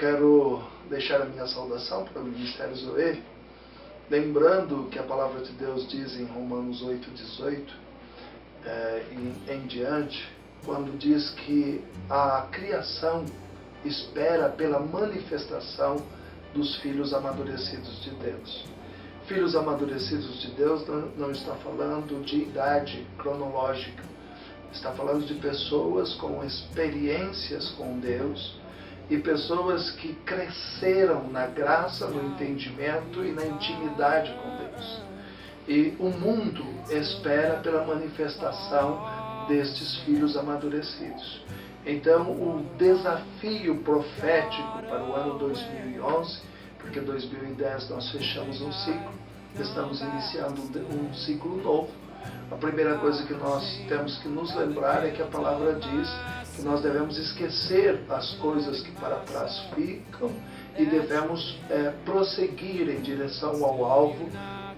quero deixar a minha saudação para o Ministério Zoe, lembrando que a palavra de Deus diz em Romanos 8,18 em diante, quando diz que a criação espera pela manifestação dos filhos amadurecidos de Deus. Filhos amadurecidos de Deus não está falando de idade cronológica, está falando de pessoas com experiências com Deus e pessoas que cresceram na graça, no entendimento e na intimidade com Deus. E o mundo espera pela manifestação destes filhos amadurecidos. Então, o desafio profético para o ano 2011, porque 2010 nós fechamos um ciclo, estamos iniciando um ciclo novo. A primeira coisa que nós temos que nos lembrar é que a palavra diz que nós devemos esquecer as coisas que para trás ficam e devemos prosseguir em direção ao alvo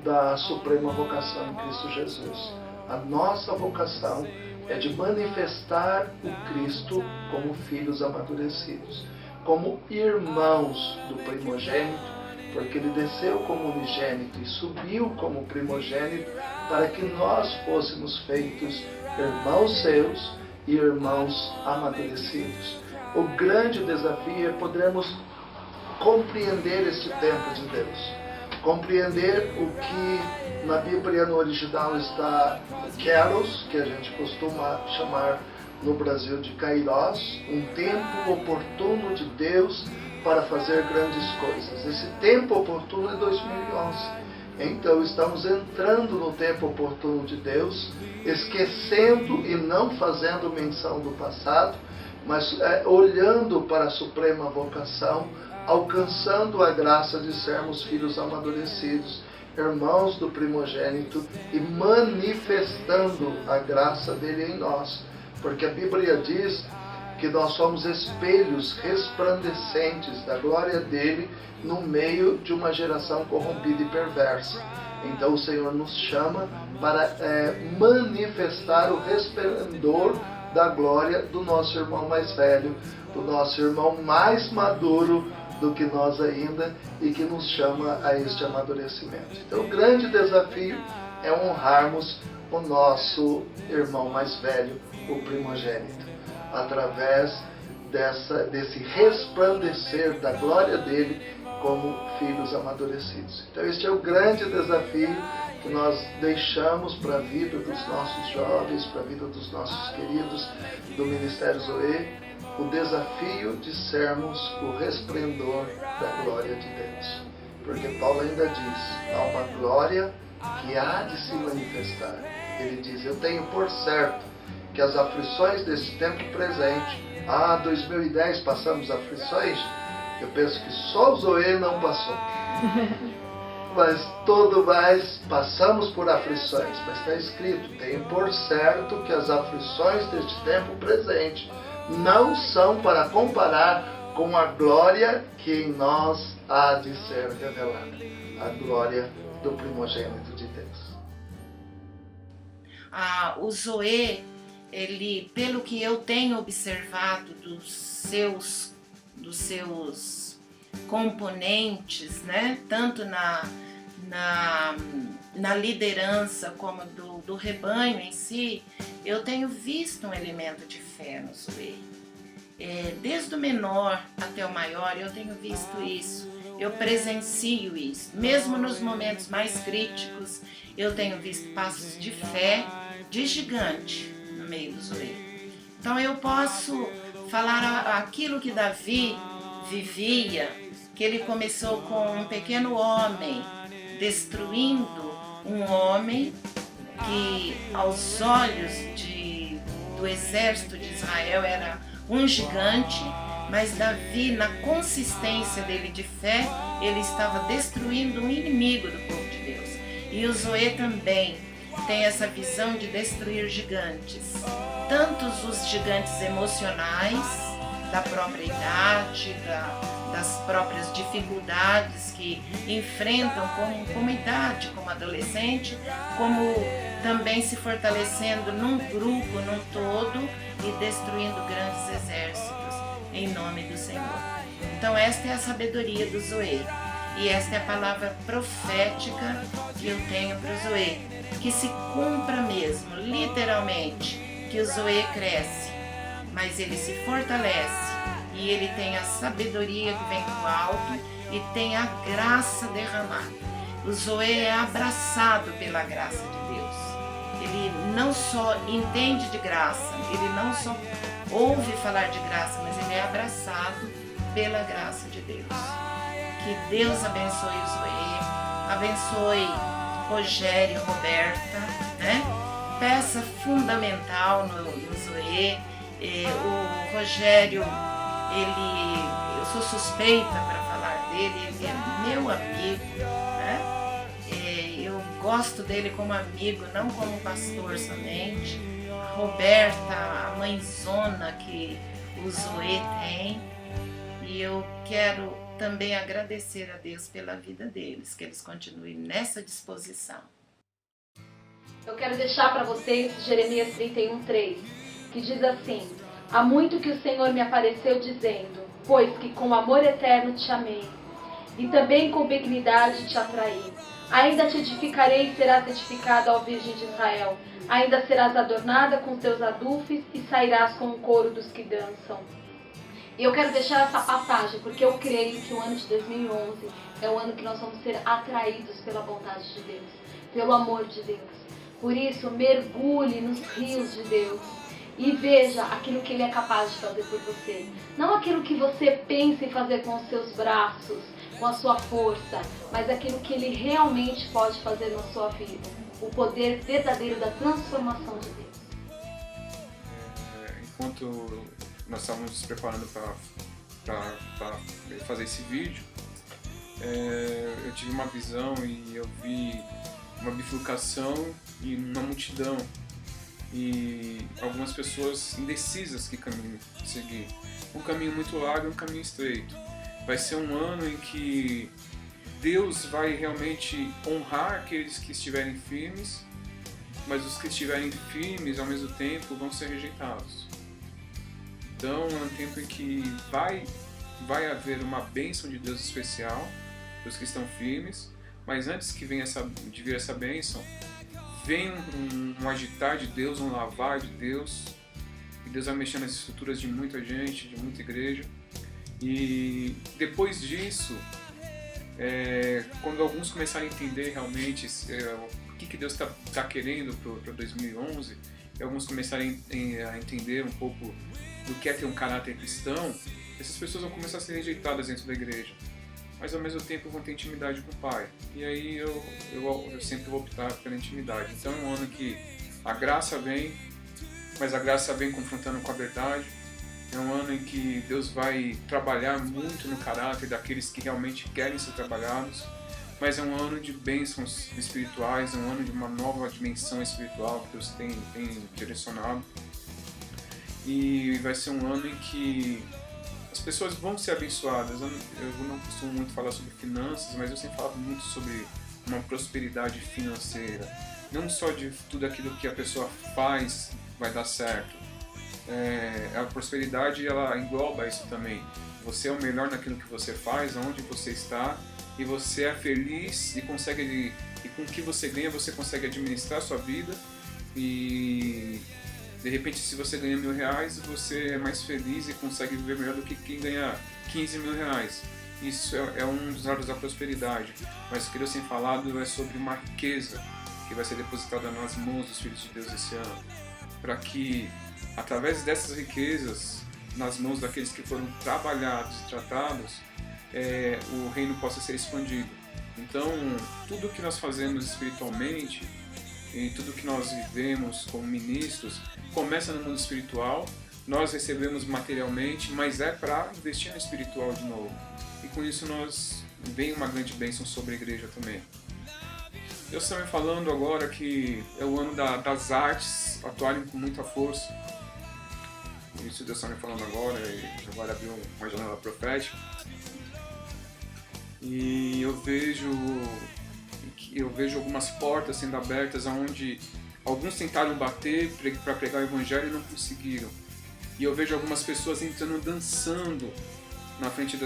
da suprema vocação em Cristo Jesus. A nossa vocação é de manifestar o Cristo como filhos amadurecidos, como irmãos do primogênito, porque ele desceu como unigênito e subiu como primogênito para que nós fôssemos feitos irmãos seus e irmãos amadurecidos. O grande desafio é podermos compreender este tempo de Deus, compreender o que na Bíblia no original está Kairos, que a gente costuma chamar no Brasil de Kairos, um tempo oportuno de Deus para fazer grandes coisas. Esse tempo oportuno é 2011. Então estamos entrando no tempo oportuno de Deus, esquecendo e não fazendo menção do passado, mas olhando para a suprema vocação, alcançando a graça de sermos filhos amadurecidos, irmãos do primogênito e manifestando a graça dele em nós. Porque a Bíblia diz que nós somos espelhos resplandecentes da glória dele no meio de uma geração corrompida e perversa. Então o Senhor nos chama para manifestar o resplendor da glória do nosso irmão mais velho, do nosso irmão mais maduro do que nós ainda e que nos chama a este amadurecimento. Então o grande desafio é honrarmos o nosso irmão mais velho, o primogênito, através desse resplandecer da glória dele como filhos amadurecidos. Então este é o grande desafio que nós deixamos para a vida dos nossos jovens, para a vida dos nossos queridos do Ministério Zoe, o desafio de sermos o resplendor da glória de Deus. Porque Paulo ainda diz, há uma glória que há de se manifestar. Ele diz, eu tenho por certo que as aflições desse tempo presente, 2010 passamos aflições, eu penso que só o Zoe não passou. Mas todo mais passamos por aflições, mas está escrito, tenho por certo que as aflições deste tempo presente não são para comparar com a glória que em nós há de ser revelada, a glória do primogênito de Deus. O Zoe, ele, pelo que eu tenho observado dos seus componentes, né, tanto na liderança como do rebanho em si, eu tenho visto um elemento de fé no Zoe. Desde o menor até o maior, eu tenho visto isso, eu presencio isso. Mesmo nos momentos mais críticos, eu tenho visto passos de fé de gigante no meio do Zoe. Então eu posso falar aquilo que Davi vivia, que ele começou com um pequeno homem, destruindo um homem que aos olhos do exército de Israel era um gigante, mas Davi, na consistência dele de fé, ele estava destruindo um inimigo do povo de Deus. E o Zoe também tem essa visão de destruir gigantes, tantos os gigantes emocionais, da própria idade, das próprias dificuldades que enfrentam como idade, como adolescente, como também se fortalecendo num grupo, num todo e destruindo grandes exércitos, em nome do Senhor. Então esta é a sabedoria do Zoe. E esta é a palavra profética que eu tenho para o Zoe. Que se cumpra mesmo, literalmente, que o Zoe cresce, mas ele se fortalece e ele tem a sabedoria que vem do alto e tem a graça derramada. O Zoe é abraçado pela graça de Deus. Ele não só entende de graça, ele não só ouve falar de graça, mas ele é abraçado pela graça de Deus. Que Deus abençoe o Zoe, abençoe Rogério e Roberta, né? Peça fundamental no Zoe. O Rogério, eu sou suspeita para falar dele, ele é meu amigo, né? Eu gosto dele como amigo, não como pastor somente. A Roberta, a mãezona que o Zoe tem, e eu quero também agradecer a Deus pela vida deles, que eles continuem nessa disposição. Eu quero deixar para vocês Jeremias 31:3, que diz assim: há muito que o Senhor me apareceu dizendo, pois que com amor eterno te amei, e também com benignidade te atraí. Ainda te edificarei e serás edificada, ó Virgem de Israel. Ainda serás adornada com teus adufes e sairás com o coro dos que dançam. E eu quero deixar essa passagem, porque eu creio que o ano de 2011 é o ano que nós vamos ser atraídos pela bondade de Deus, pelo amor de Deus. Por isso, mergulhe nos rios de Deus e veja aquilo que Ele é capaz de fazer por você. Não aquilo que você pensa em fazer com os seus braços, com a sua força, mas aquilo que Ele realmente pode fazer na sua vida. O poder verdadeiro da transformação de Deus. Enquanto nós estávamos nos preparando para fazer esse vídeo, eu tive uma visão e eu vi uma bifurcação e uma multidão e algumas pessoas indecisas que caminho seguir. Um caminho muito largo e um caminho estreito. Vai ser um ano em que Deus vai realmente honrar aqueles que estiverem firmes, mas os que estiverem firmes ao mesmo tempo vão ser rejeitados. Então é um tempo em que vai haver uma bênção de Deus especial para os que estão firmes, mas antes que venha de vir essa bênção, vem um agitar de Deus, um lavar de Deus, e Deus vai mexer nas estruturas de muita gente, de muita igreja. E depois disso, quando alguns começarem a entender realmente o que Deus está querendo para 2011, e alguns começarem a entender um pouco do que é ter um caráter cristão, essas pessoas vão começar a ser rejeitadas dentro da igreja, mas ao mesmo tempo vão ter intimidade com o Pai. E aí eu sempre vou optar pela intimidade. Então é um ano que a graça vem, mas a graça vem confrontando com a verdade. É um ano em que Deus vai trabalhar muito no caráter daqueles que realmente querem ser trabalhados, mas é um ano de bênçãos espirituais, é um ano de uma nova dimensão espiritual que Deus tem direcionado. E vai ser um ano em que as pessoas vão ser abençoadas. Eu não costumo muito falar sobre finanças, mas eu sempre falo muito sobre uma prosperidade financeira. Não só de tudo aquilo que a pessoa faz vai dar certo. A prosperidade, ela engloba isso também. Você é o melhor naquilo que você faz, onde você está, e você é feliz e consegue, e com o que você ganha você consegue administrar a sua vida. E de repente, se você ganha R$1.000, você é mais feliz e consegue viver melhor do que quem ganha R$15.000. Isso é um dos lados da prosperidade. Mas o que Deus tem falado é sobre uma riqueza que vai ser depositada nas mãos dos filhos de Deus esse ano, para que através dessas riquezas, nas mãos daqueles que foram trabalhados e tratados, o reino possa ser expandido. Então, tudo que nós fazemos espiritualmente e tudo que nós vivemos como ministros começa no mundo espiritual. Nós recebemos materialmente, mas é para investir no espiritual de novo. E com isso vem uma grande bênção sobre a igreja também. Deus está me falando agora que é o ano das artes atuarem com muita força. Isso Deus está me falando agora, e agora abriu uma janela profética. E eu vejo algumas portas sendo abertas onde alguns tentaram bater para pregar o evangelho e não conseguiram. E eu vejo algumas pessoas entrando dançando na frente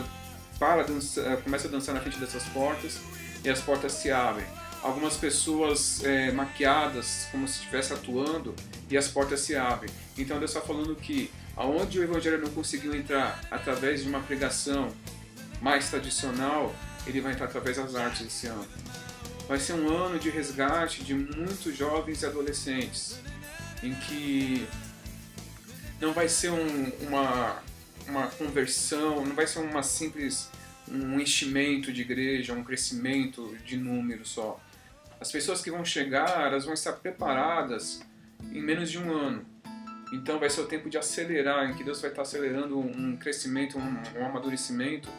começa a dançar na frente dessas portas e as portas se abrem. Algumas pessoas maquiadas como se estivesse atuando e as portas se abrem. Então Deus está falando que aonde o Evangelho não conseguiu entrar através de uma pregação mais tradicional, ele vai entrar através das artes esse ano. Vai ser um ano de resgate de muitos jovens e adolescentes, em que não vai ser uma conversão, não vai ser uma simples um enchimento de igreja, um crescimento de número só. As pessoas que vão chegar, elas vão estar preparadas em menos de um ano. Então vai ser o tempo de acelerar, em que Deus vai estar acelerando um crescimento, um amadurecimento.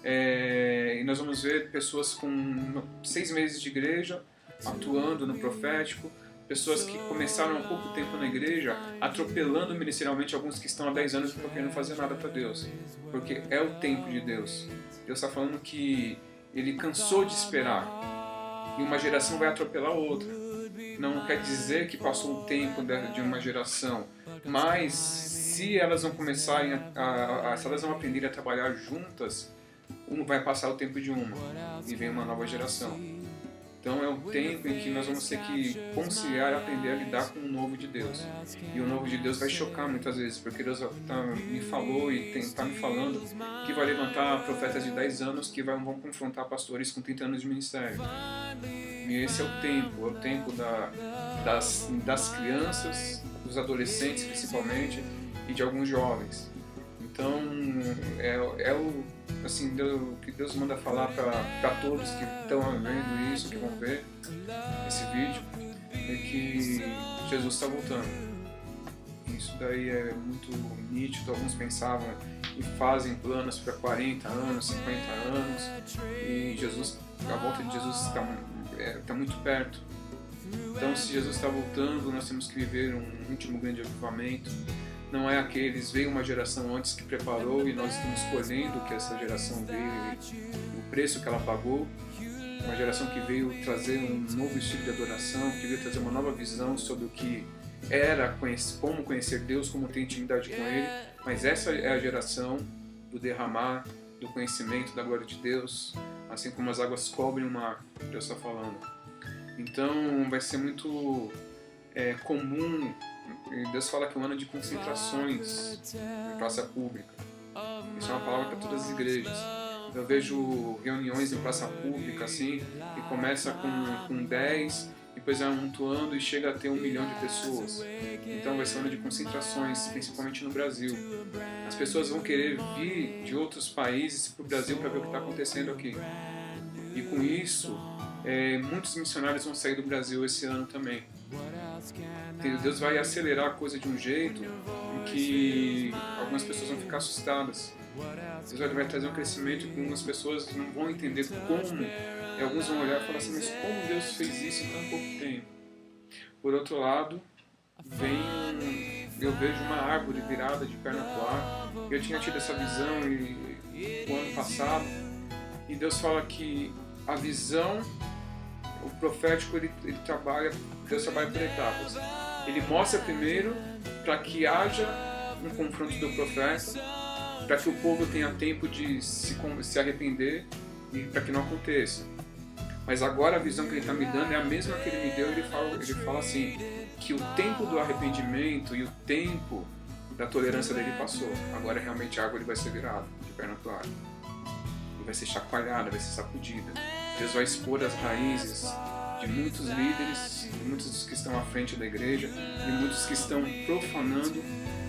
E nós vamos ver pessoas com 6 meses de igreja atuando no profético, pessoas que começaram há pouco tempo na igreja, atropelando ministerialmente alguns que estão há 10 anos e não querendo fazer nada para Deus, porque é o tempo de Deus. Deus está falando que Ele cansou de esperar e uma geração vai atropelar outra. Não quer dizer que passou o tempo de uma geração, mas se elas vão começarem se elas vão aprender a trabalhar juntas, vai passar o tempo de uma e vem uma nova geração. Então é um tempo em que nós vamos ter que conciliar e aprender a lidar com o novo de Deus. E o novo de Deus vai chocar muitas vezes, porque Deus me falou e está me falando que vai levantar profetas de 10 anos que vão confrontar pastores com 30 anos de ministério. E esse é o tempo das crianças, dos adolescentes principalmente, e de alguns jovens. Então, assim, o que Deus manda falar para todos que estão vendo isso, que vão ver esse vídeo, é que Jesus está voltando. Isso daí é muito nítido. Alguns pensavam e fazem planos para 40 anos, 50 anos, e a volta de Jesus está muito perto. Então, se Jesus está voltando, nós temos que viver um último grande avivamento. Não é aqueles, veio uma geração antes que preparou e nós estamos colhendo que essa geração veio e o preço que ela pagou. Uma geração que veio trazer um novo estilo de adoração, que veio trazer uma nova visão sobre o que era, como conhecer Deus, como ter intimidade com Ele. Mas essa é a geração do derramar, do conhecimento da glória de Deus, assim como as águas cobrem o mar, Deus está falando. Então vai ser muito comum. Deus fala que é um ano de concentrações em praça pública. Isso é uma palavra para todas as igrejas. Eu vejo reuniões em praça pública assim, e começa com 10, depois vai amontoando e chega a ter 1 milhão de pessoas. Então vai ser um ano de concentrações, principalmente no Brasil. As pessoas vão querer vir de outros países para o Brasil para ver o que está acontecendo aqui. E com isso, muitos missionários vão sair do Brasil esse ano também. Deus vai acelerar a coisa de um jeito em que algumas pessoas vão ficar assustadas. Deus vai trazer um crescimento que algumas pessoas não vão entender como. E alguns vão olhar e falar assim, mas como Deus fez isso em tão pouco tempo? Por outro lado, eu vejo uma árvore virada de perna pro ar. Eu tinha tido essa visão o ano passado, e Deus fala que a visão, o profético, Deus trabalha por etapas. Ele mostra primeiro para que haja um confronto do profeta, para que o povo tenha tempo de se arrepender e para que não aconteça. Mas agora a visão que ele está me dando é a mesma que ele me deu. Ele fala assim, que o tempo do arrependimento e o tempo da tolerância dele passou. Agora realmente a água vai ser virada de perna pro ar. E vai ser chacoalhada, vai ser sacudida. Deus vai expor as raízes de muitos líderes, de muitos dos que estão à frente da igreja, de muitos que estão profanando,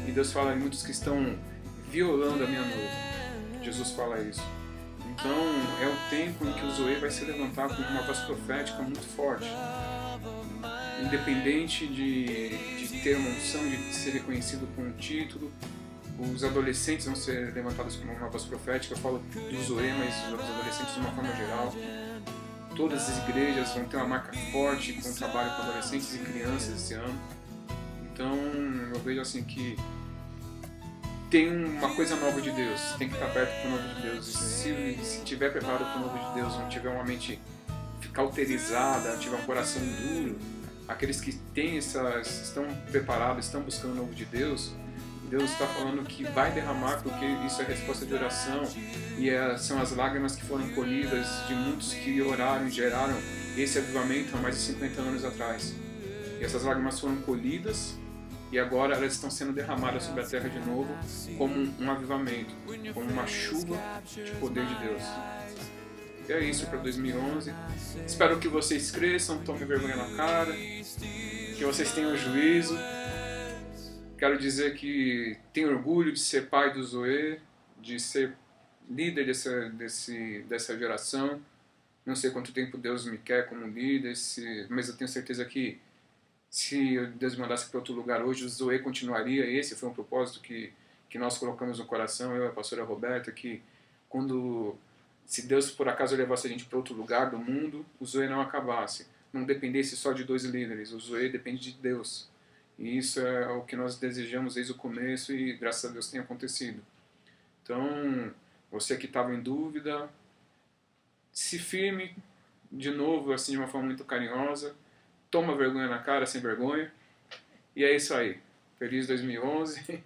e Deus fala de muitos que estão violando a minha noiva. Jesus fala isso. Então é o tempo em que o Zoe vai se levantar com uma voz profética muito forte. Independente de ter uma unção, de ser reconhecido com um título, os adolescentes vão ser levantados com uma voz profética. Eu falo do Zoe, mas os adolescentes de uma forma geral. Todas as igrejas vão ter uma marca forte com o trabalho com adolescentes e crianças esse ano. Então eu vejo assim que tem uma coisa nova de Deus, tem que estar perto para o novo de Deus. E se estiver preparado para o novo de Deus, não tiver uma mente cauterizada, tiver um coração duro, aqueles que estão preparados, estão buscando o novo de Deus Deus está falando que vai derramar, porque isso é resposta de oração, e são as lágrimas que foram colhidas de muitos que oraram e geraram esse avivamento há mais de 50 anos atrás. E essas lágrimas foram colhidas, e agora elas estão sendo derramadas sobre a terra de novo, como um avivamento, como uma chuva de poder de Deus. E é isso para 2011. Espero que vocês cresçam, tomem vergonha na cara, que vocês tenham juízo. Quero dizer que tenho orgulho de ser pai do Zoe, de ser líder dessa geração. Não sei quanto tempo Deus me quer como líder, mas eu tenho certeza que se Deus me mandasse para outro lugar hoje, o Zoe continuaria. Esse foi um propósito que nós colocamos no coração, eu e a pastora Roberta, que se Deus por acaso levasse a gente para outro lugar do mundo, o Zoe não acabasse, não dependesse só de 2 líderes, o Zoe depende de Deus. E isso é o que nós desejamos desde o começo e graças a Deus tem acontecido. Então, você que estava em dúvida, se firme de novo, assim, de uma forma muito carinhosa, toma vergonha na cara, sem vergonha, e é isso aí. Feliz 2011